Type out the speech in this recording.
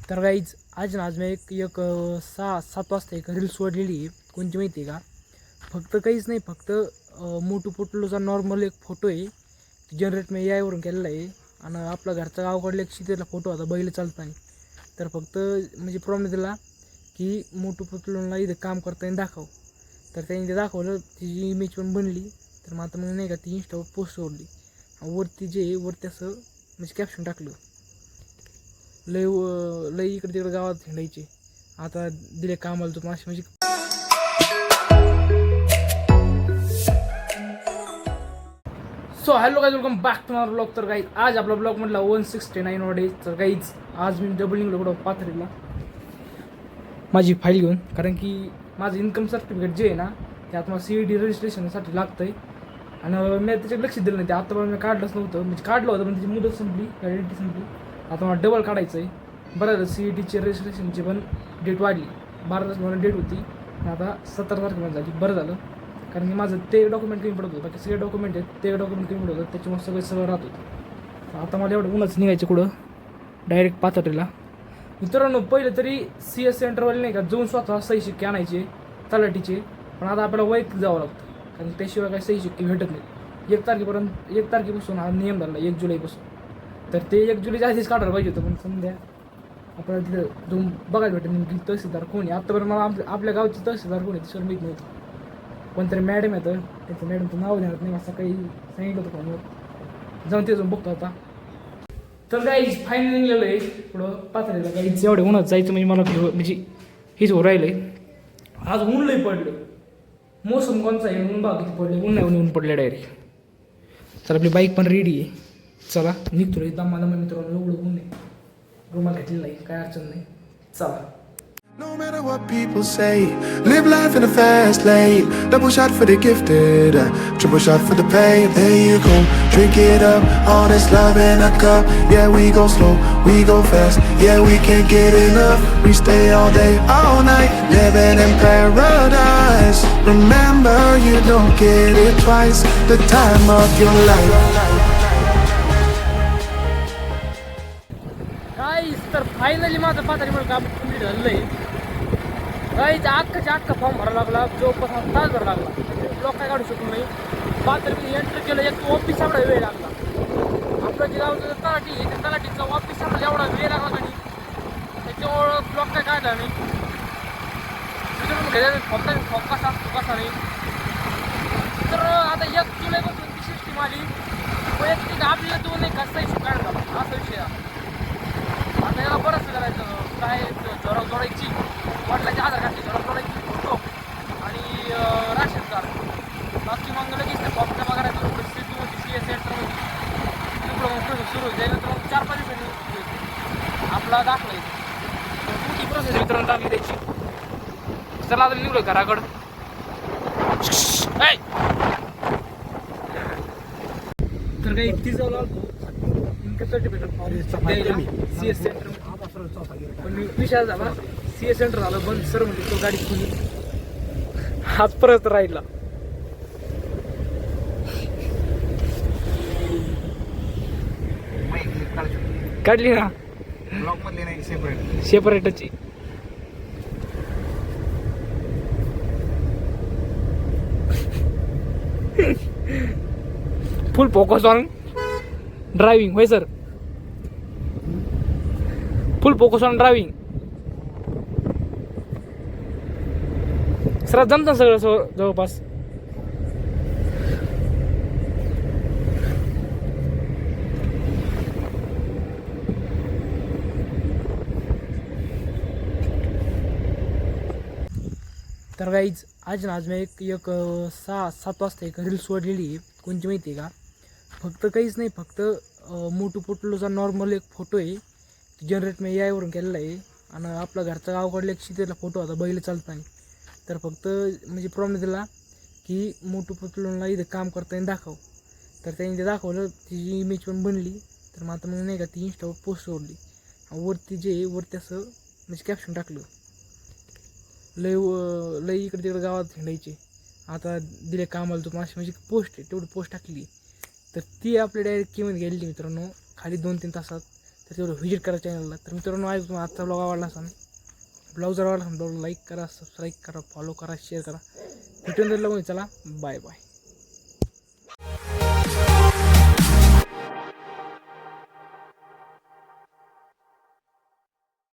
तर गाईज आज मी सहा सात वाजता एक रील्स सोडलेली आहे. कोणती माहिती आहे का? फक्त काहीच नाही, फक्त मोटू पटलूचा नॉर्मल एक फोटो आहे, जनरेट मी AI वरून केलेला आहे. आणि आपला घरचा गावाकडला एक शेतीतला फोटो होता बैल चालताना. तर फक्त म्हणजे प्रॉब्लेम दिला की मोटू पटलूला इथं काम करताना दाखव. तर त्यांनी ते दाखवलं, तिची इमेज पण बनली. तर मग आता नाही का ती इंस्टावर पोस्ट सोडली. वरती वरती असं म्हणजे कॅप्शन टाकलं, लई इकडे तिकडे गावात हिंडायचे, आता दिले कामाला तू मासे म्हणजे. So hello guys, welcome back to my blog. तर गाईज आज आपला ब्लॉग म्हटला 169 वाडे. तर गाईज आज मी डबल निघलो कुठं पाथरीला माझी फाईल घेऊन, कारण की माझं इन्कम सर्टिफिकेट जे आहे ना ते आता मला CED रजिस्ट्रेशनसाठी लागतं आहे. आणि मी त्याच्यात लक्ष दिलं नाही. ते आतापर्यंत मी काढलंच नव्हतं, म्हणजे काढलं होतं पण त्याची मुदत संपली, व्हॅलिडिटी संपली. आता मला डबल काढायचं आहे. बरं झालं CEDची रजिस्ट्रेशनची पण डेट वाढली. 12 तारखेला डेट होती, आता 17 तारखेमध्ये झाली. बरं झालं, कारण की माझं ते डॉक्युमेंट कमी पडत होतं. बाकी सगळे डॉक्युमेंट आहेत, ते डॉक्युमेंट कमी पडत होतं, त्याच्यामुळे सगळं राहत होतं. आता मला एवढं उन्हाच निघायचं कुठं डायरेक्ट पाथर्डीला. मित्रांनो, पहिलं तरी CS सेंटरवाले नाही का जाऊन स्वतः सही शिक्के आणायचे तलाठीचे, पण आता आपल्याला वैयक्तिक जावं लागतं, कारण त्याशिवाय काही सही शिक्के भेटत नाही. 1 तारखेपासून हा नियम झाला, 1 जुलैपासून. तर ते 1 जुलैच्या आधीच काढायला पाहिजे होतं, पण समजा आपल्याला तिथं जाऊन बघायला भेटत नेमकी तहसीलदार कोणी. आत्तापर्यंत मला आपल्या गावची तहसीलदार कोणी तिच्यावर माहीत नव्हतं. कोणतरी मॅडम येतं, त्याचं मॅडमचं नाव देणार नाही, असं काही सांगितलं होतं फोनवर. जाऊन ते जाऊन बघतो आता. तर गाईज फायनल निघलेलं आहे पुढं पाथरीला. गाईज एवढे उन्हात जायचं म्हणजे मला म्हणजे हेच हो राहिलं आहे. आज ऊन लई पडलं. मोसम कोणचा आहे, ऊन बघा किती पडले. ऊन नाही ऊन पडले डायरेक्ट. तर आपली बाईक पण रेडी आहे. चला निघतो रे दमा मित्रांनो. एवढं ऊन आहे, रुमाल घातलेला आहे, काय अडचण नाही. चला. No matter what people say, live life in a fast lane. Double shot for the gifted, triple shot for the pain. There you go, drink it up, all this love in a cup. Yeah, we go slow, we go fast. Yeah, we can't get enough. We stay all day, all night, living in paradise. Remember, you don't get it twice. The time of your life. Guys तर finally माझं पाथरीमुळे काम complete झालेलं आहे. Guys अख्खा form भरायला लागला, जवळपास तास भरायला लागला. ब्लॉक काय काढू शकलो नाही. पाथरी एंटर केलं, एक ऑफिस एवढा वेळ लागला. आपलं जे गावचं तलाठी आहे, त्या तलाठीचा ऑफिस एवढा वेळ लागला आणि त्याच्यामुळं ब्लॉक काय काढला नाही. त्याच्यामुळे फॉर्म कसा असतो कसा नाही. तर आता 1 जुलैपासून ती सिस्टीम आली. वैयक्तिक आपल्याला दोन एक कसा इशू काढला, असा विषय. आता याला बरंच करायचं काय, झोराक जोडायची, वडिलांची आधार कार्डची झोराक जोडायची, फोटो आणि राशन कार्ड. बाकी मग लगेच ते फॉर्म जमा करायचं. पुढे सिटीमध्ये CS सेंटरमध्ये तिकडं मग प्रोसेस सुरू होईल. त्यानंतर मग 4-5 दिवसांनी आपला दाखला येतो. मोठी प्रोसेस मित्रांनो टाकली द्यायची. चला आता निघलो घराकडं. तर काही ती जाऊ लागतो इन्कम सर्टिफिकेट CS सेंटर. पण विषय झाला, CS सेंटर झालं बंद. सर म्हणजे तो गाडी खुली आज परत राहिला. काढली ना ब्लॉक मधली नाही, सेपरेट सेपरेटची. Full focus on driving. होय sir, full focus on driving. Sir जमतं सगळं जवळपास. तर गाईज आज मी सहा सात वाजता एक रील्स सोडलेली आहे. कोणती माहिती आहे का? फक्त काहीच नाही, फक्त मोटू पटलूचा नॉर्मल एक फोटो आहे, जनरेट मी AI वरून केलेला आहे. आणि आपला घरचा गावाकडला एक शेतीतला फोटो होता बैल चालताना. तर फक्त म्हणजे प्रॉब्लेम दिला की मोटू पटलूला इथं काम करताना दाखव. तर त्यांनी ते दाखवलं, तिची इमेज पण बनली. तर मग आता नाही का ती इंस्टावर पोस्ट सोडली. वरती असं म्हणजे कॅप्शन टाकलं, लई इकडे तिकडे गावात हिंडायचे, आता दिले कामाला तू मासे म्हणजे पोस्ट आहे, तेवढी पोस्ट टाकली. तर ती आपल्या डायरेक्ट किंमत गेली मित्रांनो खाली 2-3 तासात तर तेवढं व्हिजिट करा चॅनलला. तर मित्रांनो आज तुम्हाला आजचा ब्लॉग आवडला असेल, ब्लॉग जर आवडला असेल ब्लॉग लाईक करा, सबस्क्राईब करा, फॉलो करा, शेअर करा. भेटून चला बाय बाय.